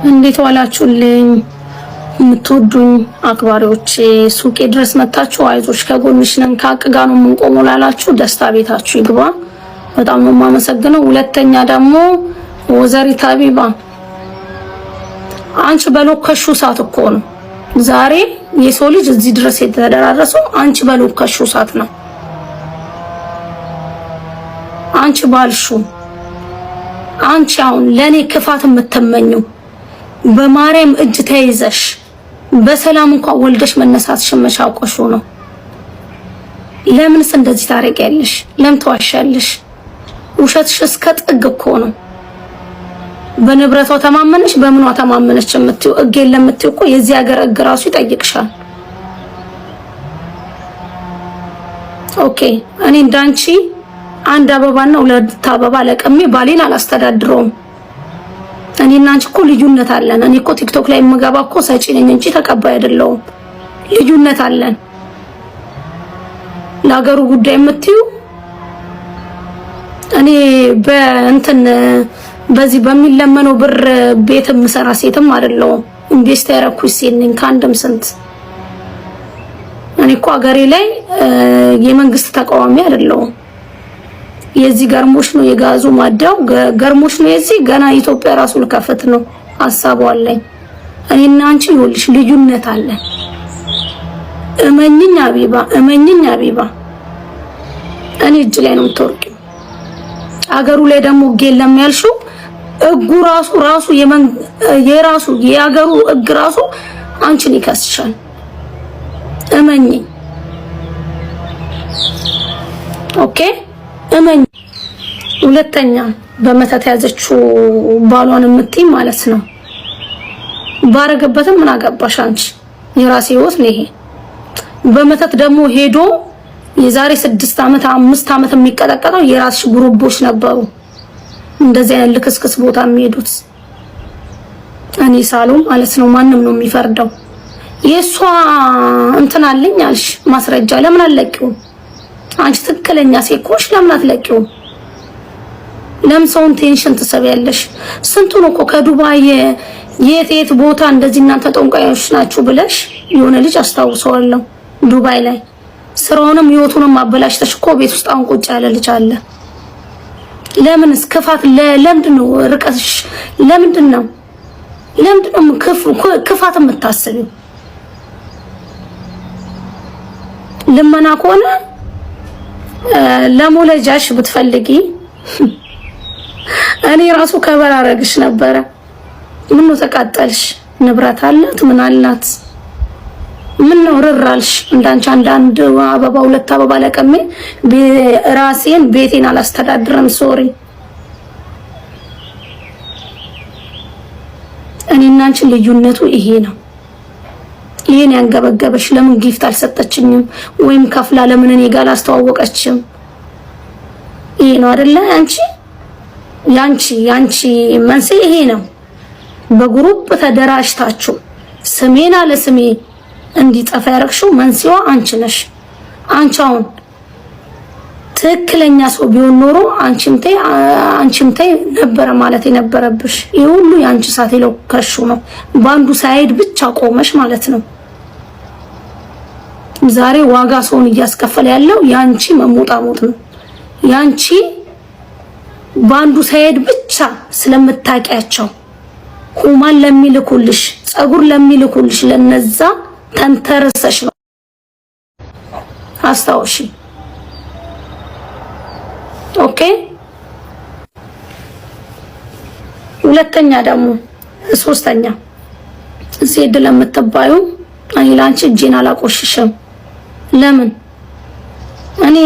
እንዴት ዋላችሁልኝ? የምትወዱኝ አክባሪዎቼ ሱቄ ድረስ መጣችሁ አይዞሽ ከጎንሽ ነን ከአቅ ጋር ነው የምንቆመው ላላችሁ ደስታ ቤታችሁ ይግባ። በጣም ነው የማመሰግነው። ሁለተኛ ደግሞ ወይዘሪት ሀቢባ አንቺ በሎከሹ ሰዓት እኮ ነው ዛሬ የሰው ልጅ እዚህ ድረስ የተደራረሰው አንቺ በሎከሹ ሰዓት ነው። አንቺ ባልሹ አንቺ አሁን ለኔ ክፋት የምትመኘው በማርያም እጅ ተይዘሽ በሰላም እንኳን ወልደሽ መነሳትሽን መሻቆሹ ነው። ለምንስ እንደዚህ ታረቂያለሽ? ለምን ተዋሻለሽ? ውሸትሽ እስከ ጥግ እኮ ነው። በንብረቷ ተማመነሽ በምኗ ተማመነሽ የምትዩ እገል ለምትዩ እኮ የዚህ ሀገር እግ ራሱ ይጠይቅሻል። ኦኬ እኔ እንዳንቺ አንድ አበባና ሁለት አበባ ለቀሜ ባሌን አላስተዳድረውም። እኔና አንቺ እኮ ልዩነት አለን። እኔ እኮ ቲክቶክ ላይ የምገባ እኮ ሰጪ ነኝ እንጂ ተቀባይ አይደለሁም። ልዩነት አለን። ለሀገሩ ጉዳይ የምትዩ እኔ በእንትን በዚህ በሚለመነው ብር ቤት የምሰራ ሴትም አይደለሁም። ኢንቨስት ያደረኩኝ ሴት ነኝ ከአንድም ስንት። እኔ እኮ ሀገሬ ላይ የመንግስት ተቃዋሚ አይደለሁም። የዚህ ገርሞሽ ነው የጋዙ ማዳው ገርሞሽ ነው የዚህ ገና ኢትዮጵያ ራሱ ልከፈት ነው ሐሳቡ አለኝ። እኔና አንቺ ይኸውልሽ ልዩነት አለ። እመኝኝ ሀቢባ እኔ እጅ ላይ ነው የምትወርቂው። አገሩ ላይ ደግሞ የለም ያልሽው እጉ ራሱ የራሱ የአገሩ እግ ራሱ አንቺን ይከስሻል። እመኝኝ። ኦኬ እመኝ። ሁለተኛ በመተት ያዘችው ባሏን የምትይ ማለት ነው። ባረገበትም ምን አገባሽ አንቺ? የራሴ ህይወት ነው ይሄ። በመተት ደግሞ ሄዶ የዛሬ 6 ዓመት 5 ዓመት የሚቀጠቀጠው የራስሽ ግሩቦች ነበሩ እንደዚህ አይነት ልክስክስ ቦታ የሚሄዱት። እኔ ሳሎም ማለት ነው ማንም ነው የሚፈርደው። የሷ እንትን አለኝ አልሽ ማስረጃ ለምን አለቂው? አንቺ ትክክለኛ ሴት ኮሽ ለምን አትለቂው? ለምን ሰውን ቴንሽን ትሰበያለሽ? ስንቱን እኮ ከዱባይ የት ቦታ እንደዚህ እናንተ ጠንቋዮች ናችሁ ብለሽ የሆነ ልጅ አስታውሰዋለሁ ዱባይ ላይ ስራውንም ህይወቱንም አበላሽተሽ እኮ ቤት ውስጥ አሁን ቁጭ ያለ ልጅ አለ። ለምንስ ክፋት ለምንድን ነው ርቀትሽ? ለምንድን ነው ክፋት የምታስቢው? ልመና ከሆነ ለሞለጃሽ ብትፈልጊ እኔ ራሱ ከበራረግሽ ነበረ። ምን ነው ተቃጠልሽ? ንብረት አላት ምን አላት? ምን ነው ርራልሽ? እንዳንቺ አንዳንድ አበባ ሁለት አበባ ለቀሜ ራሴን ቤቴን አላስተዳድረም። ሶሪ እኔና አንቺ ልዩነቱ ይሄ ነው። ይሄን ያንገበገበሽ ለምን ጊፍት አልሰጠችኝም? ወይም ከፍላ ለምን እኔ ጋር አላስተዋወቀችም? ይሄ ነው አይደለ? ያንቺ መንስኤ ይሄ ነው። በግሩፕ ተደራጅታችሁ ስሜን አለ ስሜ እንዲጠፋ ያረክሽው መንስኤዋ አንቺ ነሽ። አንቺ አሁን ትክክለኛ ሰው ቢሆን ኖሮ አንቺም ተይ ነበር ማለት የነበረብሽ። ይሄ ሁሉ ያንቺ ሳት የለከሹ ነው። ባንዱ ሳይድ ብቻ ቆመሽ ማለት ነው። ዛሬ ዋጋ ሰውን እያስከፈለ ያለው ያንቺ መሞጣሞጥ ነው። ያንቺ ባንዱ ሳይድ ብቻ ስለምታቂያቸው ሁማን ለሚልኩልሽ ጸጉር ለሚልኩልሽ ለነዛ ተንተርሰሽ ነው። አስታውሺ። ኦኬ። ሁለተኛ ደግሞ ሶስተኛ ዜድ ለምትባዩ እኔ ላንቺ እጄን አላቆሽሽም። ለምን እኔ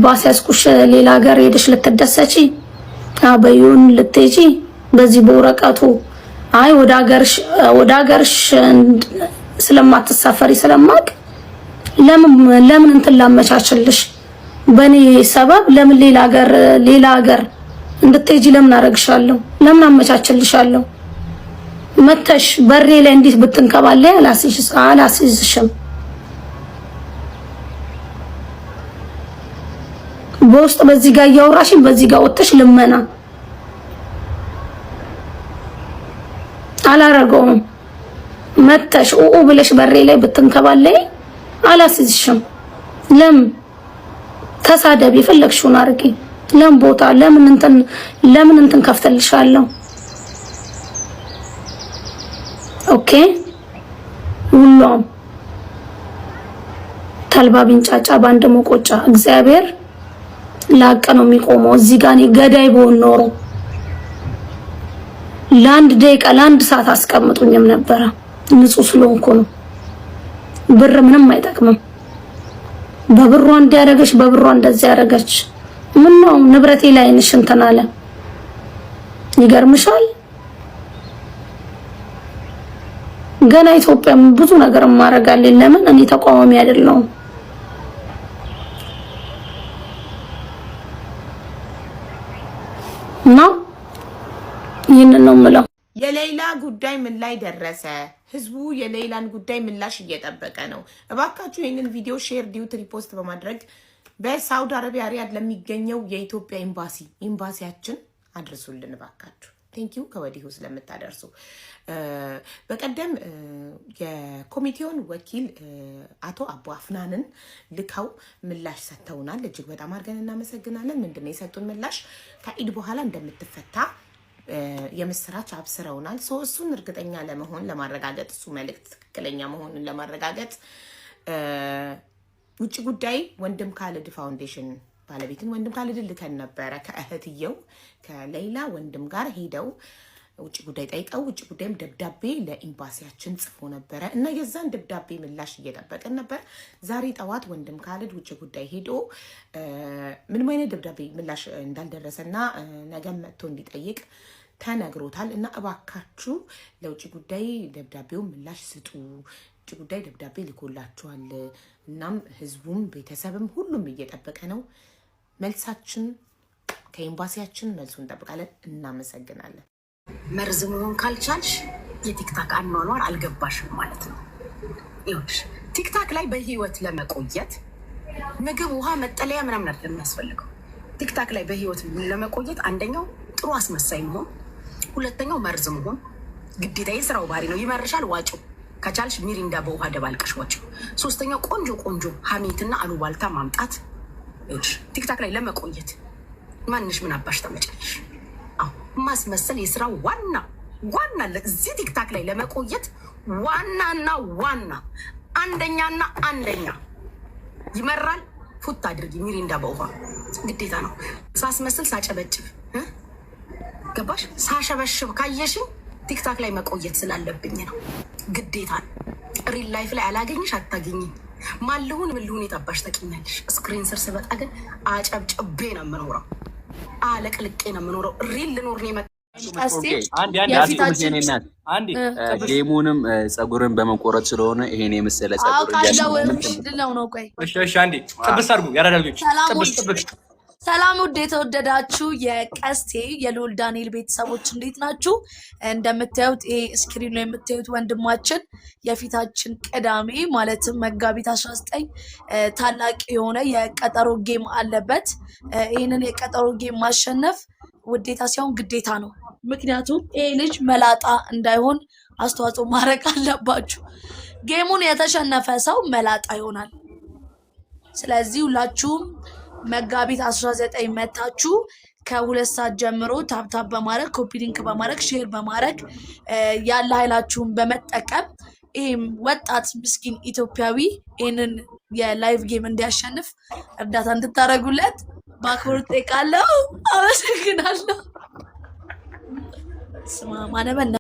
ባሲያስኩሽ ሌላ ሀገር ሄደሽ ልትደሰቺ አበዩን ልትጂ በዚህ በወረቀቱ አይ ወደ ሀገርሽ ስለማትሳፈሪ ስለማቅ ለምን እንትን ላመቻችልሽ በኔ ሰበብ ለምን ሌላ ሀገር እንድትሄጂ ለምን አረግሻለሁ? ለምን አመቻችልሻለሁ? መተሽ በሬ ላይ እንዴት ብትንከባለይ አላስይዝሽም። በውስጥ በዚህ ጋር ያወራሽኝ በዚህ ጋር ወጥተሽ ልመና አላረገውም። መተሽ ኦኦ ብለሽ በሬ ላይ ብትንከባለይ አላስይዝሽም። ለምን ተሳደብ የፈለግሽውን አርጊ። ለምን ቦታ ለምን እንትን ከፍተልሻለሁ። ኦኬ ሁሉም ተልባ ቢንጫጫ ባንድ መቆጫ እግዚአብሔር ላቀ ነው የሚቆመው። እዚህ ጋር እኔ ገዳይ በሆን ኖሮ ለአንድ ደቂቃ ለአንድ ሰዓት አስቀምጡኝም ነበረ። ንጹህ ስለሆንኩ ነው። ብር ምንም አይጠቅምም። በብሯ እንዲያረገች በብሯ እንደዚህ ያረገች ምን ነው ንብረቴ ላይ ነሽ እንትን አለ። ይገርምሻል። ገና ኢትዮጵያ ብዙ ነገር ማረጋለኝ። ለምን እኔ ተቃዋሚ አይደለሁም። ነው ይሄንን ነው የምለው። የሌላ ጉዳይ ምን ላይ ደረሰ? ህዝቡ የሌላን ጉዳይ ምላሽ እየጠበቀ ነው። እባካችሁ ይህንን ቪዲዮ ሼር፣ ዲዩት፣ ሪፖስት በማድረግ በሳውዲ አረቢያ ሪያድ ለሚገኘው የኢትዮጵያ ኤምባሲያችን አድርሱልን እባካችሁ። ቴንኪው ከወዲሁ ስለምታደርሱ። በቀደም የኮሚቴውን ወኪል አቶ አቡ አፍናንን ልከው ምላሽ ሰጥተውናል። እጅግ በጣም አድርገን እናመሰግናለን። ምንድነው የሰጡን ምላሽ? ከኢድ በኋላ እንደምትፈታ የምስራች አብስረውናል። እሱን እርግጠኛ ለመሆን ለማረጋገጥ እሱ መልእክት ትክክለኛ መሆኑን ለማረጋገጥ ውጭ ጉዳይ ወንድም ካልድ ፋውንዴሽን ባለቤትን ወንድም ካልድ ልከን ነበረ። ከእህትየው ከሌላ ወንድም ጋር ሄደው ውጭ ጉዳይ ጠይቀው ውጭ ጉዳይም ደብዳቤ ለኤምባሲያችን ጽፎ ነበረ እና የዛን ደብዳቤ ምላሽ እየጠበቀን ነበር። ዛሬ ጠዋት ወንድም ካልድ ውጭ ጉዳይ ሄዶ ምንም አይነት ደብዳቤ ምላሽ እንዳልደረሰና ነገም መጥቶ እንዲጠይቅ ተነግሮታል። እና እባካችሁ ለውጭ ጉዳይ ደብዳቤው ምላሽ ስጡ። ውጭ ጉዳይ ደብዳቤ ልኮላችኋል። እናም ህዝቡም ቤተሰብም ሁሉም እየጠበቀ ነው። መልሳችን ከኤምባሲያችን መልሱን እንጠብቃለን። እናመሰግናለን። መርዝ መሆን ካልቻልሽ የቲክታክ አኗኗር አልገባሽም ማለት ነው። ይኸውልሽ ቲክታክ ላይ በህይወት ለመቆየት ምግብ፣ ውሃ፣ መጠለያ ምናምን አይደለም የሚያስፈልገው። ቲክታክ ላይ በህይወት ለመቆየት አንደኛው ጥሩ አስመሳይ መሆን፣ ሁለተኛው መርዝ መሆን ግዴታ የስራው ባህሪ ነው። ይመርሻል፣ ዋጭው። ከቻልሽ ሚሪንዳ በውሃ ደባልቀሽ ዋጭው። ሶስተኛው ቆንጆ ሀሜትና አሉባልታ ማምጣት። ይኸውልሽ ቲክታክ ላይ ለመቆየት ማንሽ ምን አባሽ ተመጨልሽ? ማስመሰል የስራው ዋና እዚህ ቲክታክ ላይ ለመቆየት ዋና አንደኛና አንደኛ ይመራል። ፉት አድርጊ ሚሪንዳ በውሃ ግዴታ ነው። ሳስመስል ሳጨበጭብ ገባሽ? ሳሸበሽብ ካየሽኝ ቲክታክ ላይ መቆየት ስላለብኝ ነው። ግዴታ ነው። ሪል ላይፍ ላይ አላገኝሽ አታገኝኝ። ምን ልሁን የጠባሽ ተቂኛለሽ። ስክሪን ስር ስበጣ ግን አጨብጭቤ ነው የምኖረው። አለቅልቄ ነው የምኖረው። ሪል ልኖር ነው ጌሙንም ጸጉርን በመቆረጥ ስለሆነ ይሄን የመሰለ ሰላም ውድ የተወደዳችሁ የቀስቴ የልዑል ዳንኤል ቤተሰቦች እንዴት ናችሁ? እንደምታዩት ይሄ ስክሪን ላይ የምታዩት ወንድማችን የፊታችን ቅዳሜ ማለትም መጋቢት 19 ታላቅ የሆነ የቀጠሮ ጌም አለበት። ይህንን የቀጠሮ ጌም ማሸነፍ ውዴታ ሳይሆን ግዴታ ነው። ምክንያቱም ይሄ ልጅ መላጣ እንዳይሆን አስተዋጽኦ ማድረግ አለባችሁ። ጌሙን የተሸነፈ ሰው መላጣ ይሆናል። ስለዚህ ሁላችሁም መጋቢት 19 መታችሁ ከ2 ሰዓት ጀምሮ ታፕታፕ በማድረግ ኮፒ ሊንክ በማድረግ ሼር በማድረግ ያለ ኃይላችሁን በመጠቀም ይህም ወጣት ምስኪን ኢትዮጵያዊ ይህንን የላይቭ ጌም እንዲያሸንፍ እርዳታ እንድታደርጉለት በአክብሮት ጠይቃለሁ። አመሰግናለሁ። ስማ ማነበና